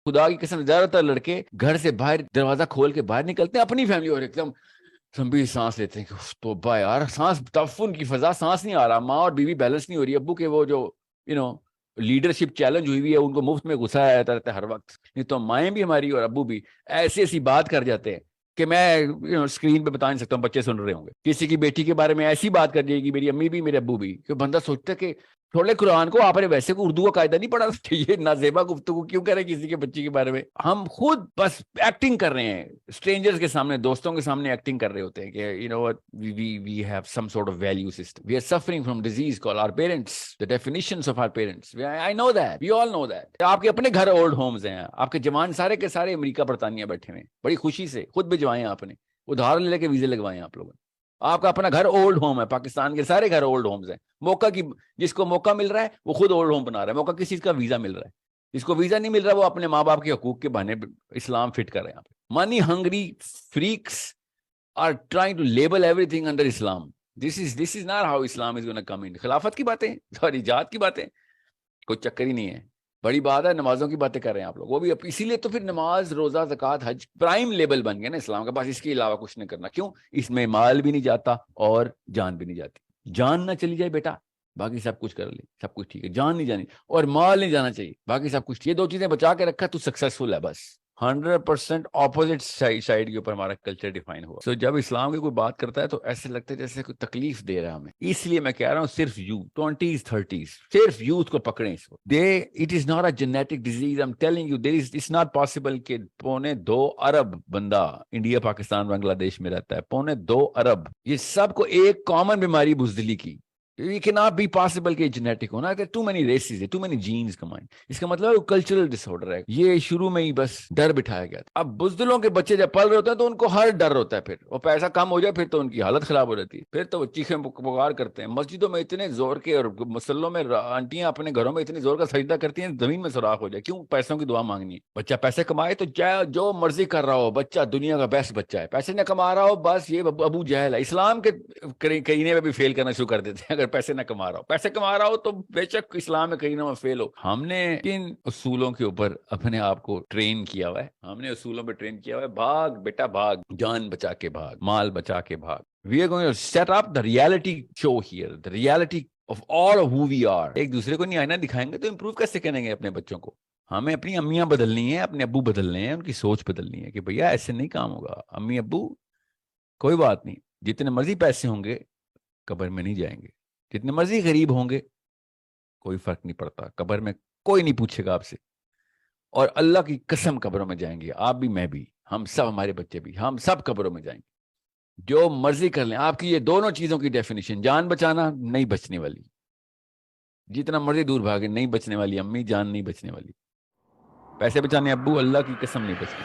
خدا کی قسم زیادہ تر لڑکے گھر سے باہر دروازہ کھول کے باہر نکلتے ہیں اپنی فیملی اور ایک دم لمبی سانس لیتے ہیں کہ توبہ یار، سانس تفن کی فضا، سانس نہیں آ رہا، ماں اور بیوی بیلنس نہیں ہو رہی، ابو کے وہ جو لیڈرشپ چیلنج ہوئی ہے ان کو مفت میں غصہ آتا رہتا ہے ہر وقت. نہیں تو مائیں بھی ہماری اور ابو بھی ایسی ایسی بات کر جاتے ہیں کہ میں اسکرین پہ بتا نہیں سکتا ہوں، بچے سن رہے ہوں گے. کسی کی بیٹی کے بارے میں ایسی بات کر جائے گی میری امی بھی میرے ابو بھی کہ بندہ سوچتا ہے کہ چھوڑے قرآن کو، آپ نے ویسے کو اردو کا قاعدہ نہیں پڑھا، یہ نازیبا گفتگو کیوں کرے کسی کے بچے کے بارے میں. ہم خود بس ایکٹنگ کر رہے ہیں اسٹرینجرز کے سامنے، دوستوں کے سامنے ایکٹنگ کر رہے ہوتے ہیں کہ we have some sort of value system. We are suffering from disease called our parents, the definitions of our parents. I know that, we all know that. آپ کے اپنے گھر اولڈ ہومز ہیں، آپ کے جوان سارے کے سارے امریکہ برطانیہ بیٹھے ہوئے ہیں، بڑی خوشی سے خود بھجوائے ہیں، آپ نے ادھار لے کے ویزے لگوائے ہیں آپ لوگوں نے. آپ کا اپنا گھر اولڈ ہوم ہے، پاکستان کے سارے گھر اولڈ ہومز ہیں. موقع کی جس کو موقع مل رہا ہے وہ خود اولڈ ہوم بنا رہا ہے، موقع کسی چیز کا ویزا مل رہا ہے، جس کو ویزا نہیں مل رہا وہ اپنے ماں باپ کے حقوق کے بہانے اسلام فٹ کر رہے ہیں. منی Hungary freaks are trying to label everything under Islam. This is not how Islam is going to come in. خلافت کی باتیں، سوری جہاد کی باتیں، کوئی چکر ہی نہیں ہے. بڑی بات ہے نمازوں کی باتیں کر رہے ہیں آپ لوگ، وہ بھی اسی لیے تو پھر نماز، روزہ، زکوٰۃ، حج پرائم لیبل بن گیا نا اسلام کا، بس اس کے علاوہ کچھ نہیں کرنا. کیوں؟ اس میں مال بھی نہیں جاتا اور جان بھی نہیں جاتی. جان نہ چلی جائے بیٹا، باقی سب کچھ کر لے، سب کچھ ٹھیک ہے. جان نہیں جانی اور مال نہیں جانا چاہیے، باقی سب کچھ ٹھیک ہے. دو چیزیں بچا کے رکھا تو سکسیسفل ہے. بس 100% اپوزٹ سائڈ کے اوپر ہمارا کلچر ڈیفائن ہوا. سو جب اسلام کی کوئی بات کرتا ہے تو ایسے لگتا ہے جیسے کوئی تکلیف دے رہا ہے ہمیں. اس لیے میں کہہ رہا ہوں صرف یوتھ 20s 30s، صرف یوتھ کو پکڑیں اس کو. It is not a genetic disease. I am telling you it's not possible کہ 2.25 ارب بندہ انڈیا، پاکستان، بنگلہ دیش میں رہتا ہے. 2.25 ارب، یہ سب کو ایک کامن بیماری بزدلی کی. It cannot be possible کہ جینیٹک ہونا. There are too many races, too many genes combined. اس کا مطلب کلچرل ڈس آرڈر ہے. یہ شروع میں ہی بس ڈر بٹھایا گیا تھا. اب بزدلوں کے بچے جب پل رہے ہوتے ہیں تو ان کو ہر ڈر ہوتا ہے، پھر وہ پیسہ کم ہو جائے پھر تو ان کی حالت خراب ہو جاتی ہے، پھر تو وہ چیخیں پکار کرتے ہیں. مسجدوں میں اتنے زور کے اور مسلوں میں آنٹیاں اپنے گھروں میں اتنے زور کا سجدہ کرتی ہیں زمین میں سوراخ ہو جائے. کیوں؟ پیسوں کی دعا مانگنی ہے. بچہ پیسے کمائے تو جو مرضی کر رہا ہو، بچہ دنیا کا بیسٹ بچہ ہے. پیسے نہ کما رہا ہو بس یہ ابو جہل ہے. اسلام کے کہینے میں بھی فیل کرنا شروع کر دیتے ہیں. اگر پیسے نہ کما رہا ہو، پیسے کما رہا ہو تو بے شک اسلام میں کہیں نہ فیل ہو. ہم نے کن اصولوں کے اوپر اپنے آپ کو ٹرین کیا ہوا ہے؟ ہم نے اصولوں پہ ٹرین کیا ہوا ہے. بھاگ بیٹا بھاگ، جان بچا کے بھاگ، مال بچا کے بھاگ. We are going to set up the reality show here, the reality of all of who we are. ایک دوسرے کو نہیں آئینہ دکھائیں گے تو امپروو کیسے کریں گے اپنے بچوں کو؟ ہمیں اپنی امیاں بدلنی ہے، اپنے ابو بدلنے ہیں، ان کی سوچ بدلنی ہے کہ بھیا ایسے نہیں کام ہوگا. امی ابو کوئی بات نہیں، جتنے مرضی پیسے ہوں گے قبر میں نہیں جائیں گے، جتنے مرضی غریب ہوں گے کوئی فرق نہیں پڑتا، قبر میں کوئی نہیں پوچھے گا آپ سے. اور اللہ کی قسم قبروں میں جائیں گے، آپ بھی، میں بھی، ہم سب، ہمارے بچے بھی، ہم سب قبروں میں جائیں گے. جو مرضی کر لیں. آپ کی یہ دونوں چیزوں کی ڈیفینیشن، جان بچانا نہیں بچنے والی، جتنا مرضی دور بھاگے نہیں بچنے والی امی، جان نہیں بچنے والی. پیسے بچانے ابو، اللہ کی قسم نہیں بچنے.